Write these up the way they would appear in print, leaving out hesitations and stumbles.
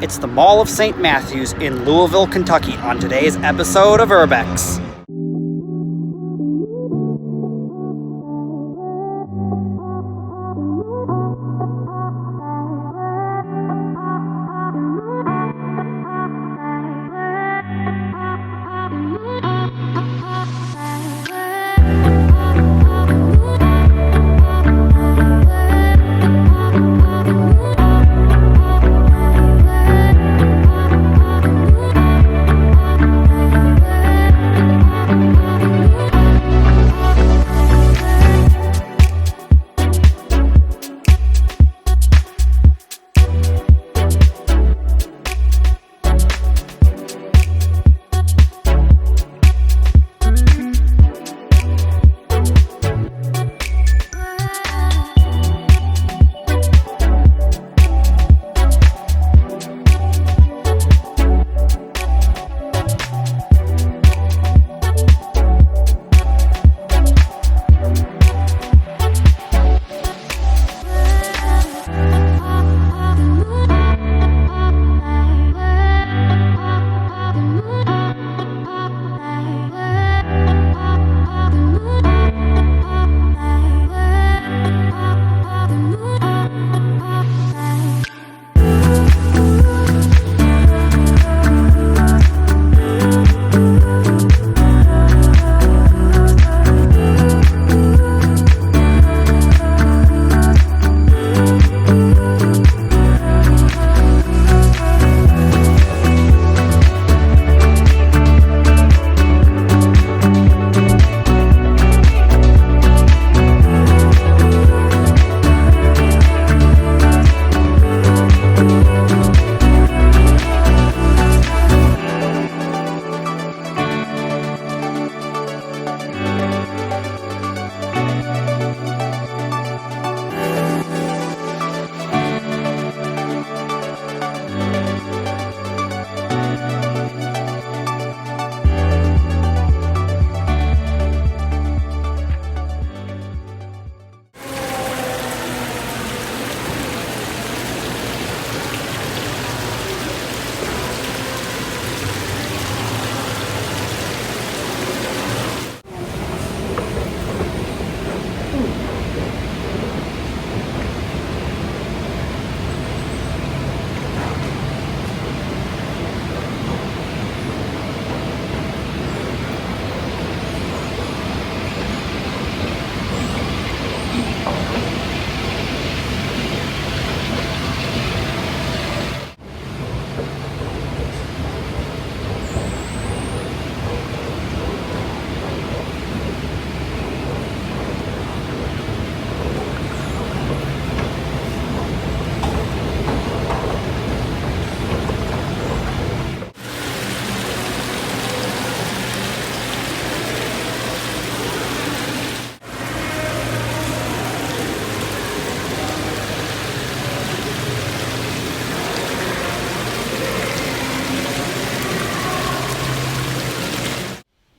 It's the Mall of St Mathews in Louisville, Kentucky on today's episode of Urbex.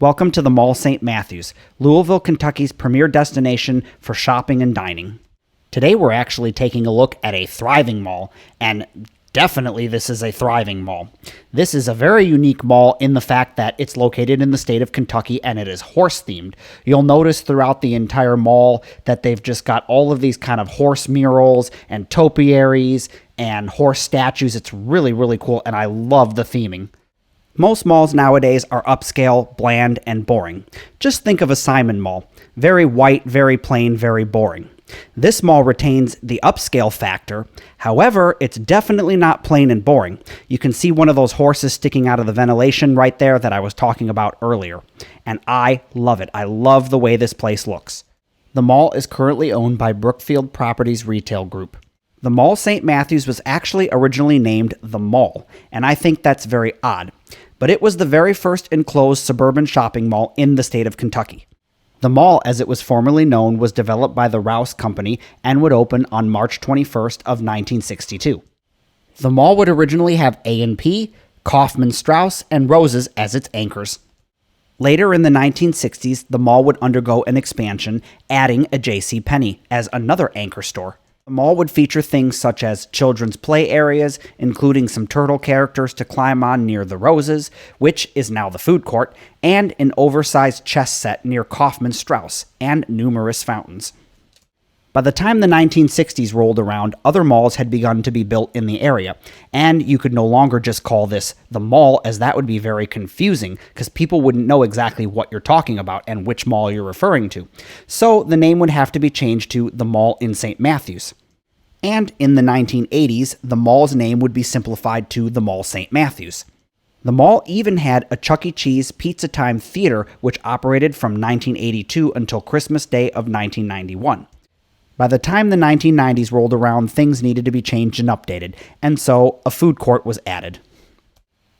Welcome to the Mall St Mathews, Louisville, Kentucky's premier destination for shopping and dining. Today we're actually taking a look at a thriving mall, and definitely this is a thriving mall. This is a very unique mall in the fact that it's located in the state of Kentucky and it is horse-themed. You'll notice throughout the entire mall that they've just got all of these kind of horse murals and topiaries and horse statues. It's really, really cool, and I love the theming. Most malls nowadays are upscale, bland, and boring. Just think of a Simon Mall. Very white, very plain, very boring. This mall retains the upscale factor. However, it's definitely not plain and boring. You can see one of those horses sticking out of the ventilation right there that I was talking about earlier. And I love it. I love the way this place looks. The mall is currently owned by Brookfield Properties Retail Group. The Mall St Mathews was actually originally named The Mall, and I think that's very odd. But it was the very first enclosed suburban shopping mall in the state of Kentucky. The mall, as it was formerly known, was developed by the Rouse Company and would open on March 21st of 1962. The mall would originally have A&P, Kaufman Strauss, and Roses as its anchors. Later in the 1960s, the mall would undergo an expansion, adding a JCPenney as another anchor store. The mall would feature things such as children's play areas, including some turtle characters to climb on near the Roses, which is now the food court, and an oversized chess set near Kaufman Strauss, and numerous fountains. By the time the 1960s rolled around, other malls had begun to be built in the area, and you could no longer just call this the mall, as that would be very confusing, because people wouldn't know exactly what you're talking about and which mall you're referring to. So the name would have to be changed to the Mall in St. Mathews. And in the 1980s, the mall's name would be simplified to the Mall St. Mathews. The mall even had a Chuck E. Cheese Pizza Time theater, which operated from 1982 until Christmas Day of 1991. By the time the 1990s rolled around, things needed to be changed and updated, and so a food court was added.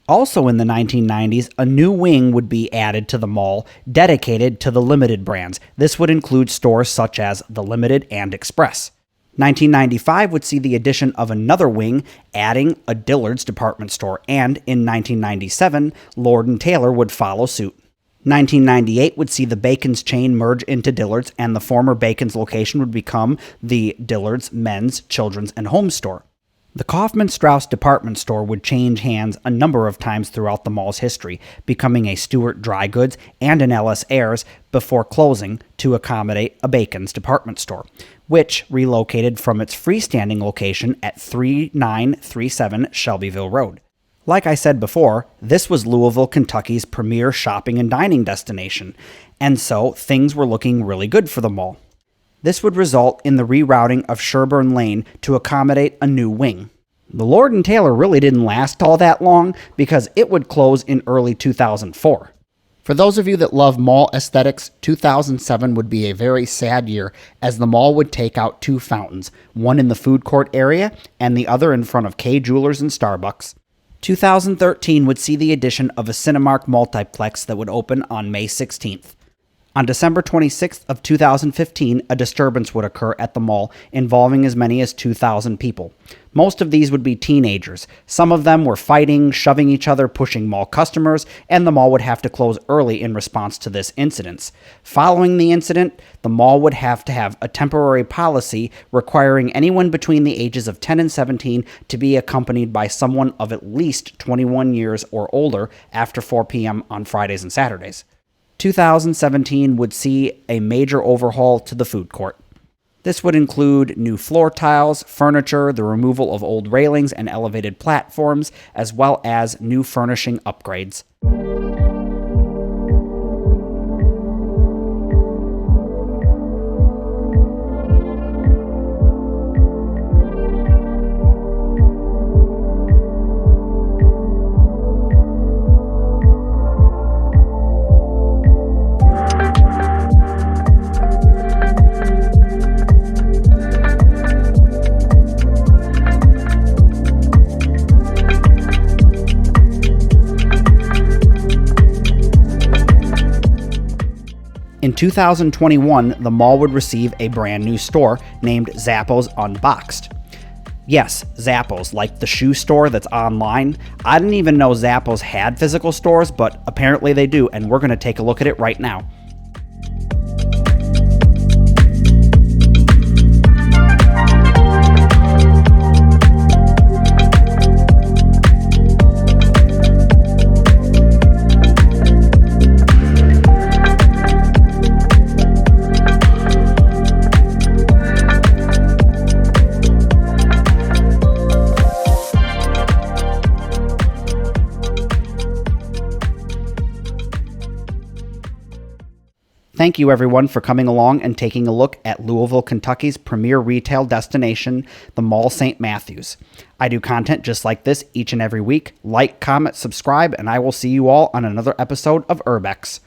Also in the 1990s, a new wing would be added to the mall dedicated to the limited brands. This would include stores such as the Limited and Express. 1995 would see the addition of another wing, adding a Dillard's department store, and in 1997, Lord & Taylor would follow suit. 1998 would see the Bacon's chain merge into Dillard's, and the former Bacon's location would become the Dillard's Men's, Children's, and Home Store. The Kaufman Strauss department store would change hands a number of times throughout the mall's history, becoming a Stewart Dry Goods and an Ellis Ayres before closing to accommodate a Bacon's department store, which relocated from its freestanding location at 3937 Shelbyville Road. Like I said before, this was Louisville, Kentucky's premier shopping and dining destination, and so things were looking really good for the mall. This would result in the rerouting of Sherburne Lane to accommodate a new wing. The Lord & Taylor really didn't last all that long because it would close in early 2004. For those of you that love mall aesthetics, 2007 would be a very sad year as the mall would take out two fountains, one in the food court area and the other in front of Kay Jewelers and Starbucks. 2013 would see the addition of a Cinemark multiplex that would open on May 16th. On December 26th of 2015, a disturbance would occur at the mall involving as many as 2,000 people. Most of these would be teenagers. Some of them were fighting, shoving each other, pushing mall customers, and the mall would have to close early in response to this incident. Following the incident, the mall would have to have a temporary policy requiring anyone between the ages of 10 and 17 to be accompanied by someone of at least 21 years or older after 4 p.m. on Fridays and Saturdays. 2017 would see a major overhaul to the food court. This would include new floor tiles, furniture, the removal of old railings and elevated platforms, as well as new furnishing upgrades. In 2021, the mall would receive a brand new store named Zappos Unboxed. Yes, Zappos, like the shoe store that's online. I didn't even know Zappos had physical stores, but apparently they do, and we're going to take a look at it right now. Thank you everyone for coming along and taking a look at Louisville, Kentucky's premier retail destination, the Mall St. Mathews. I do content just like this each and every week. Like, comment, subscribe, and I will see you all on another episode of Urbex.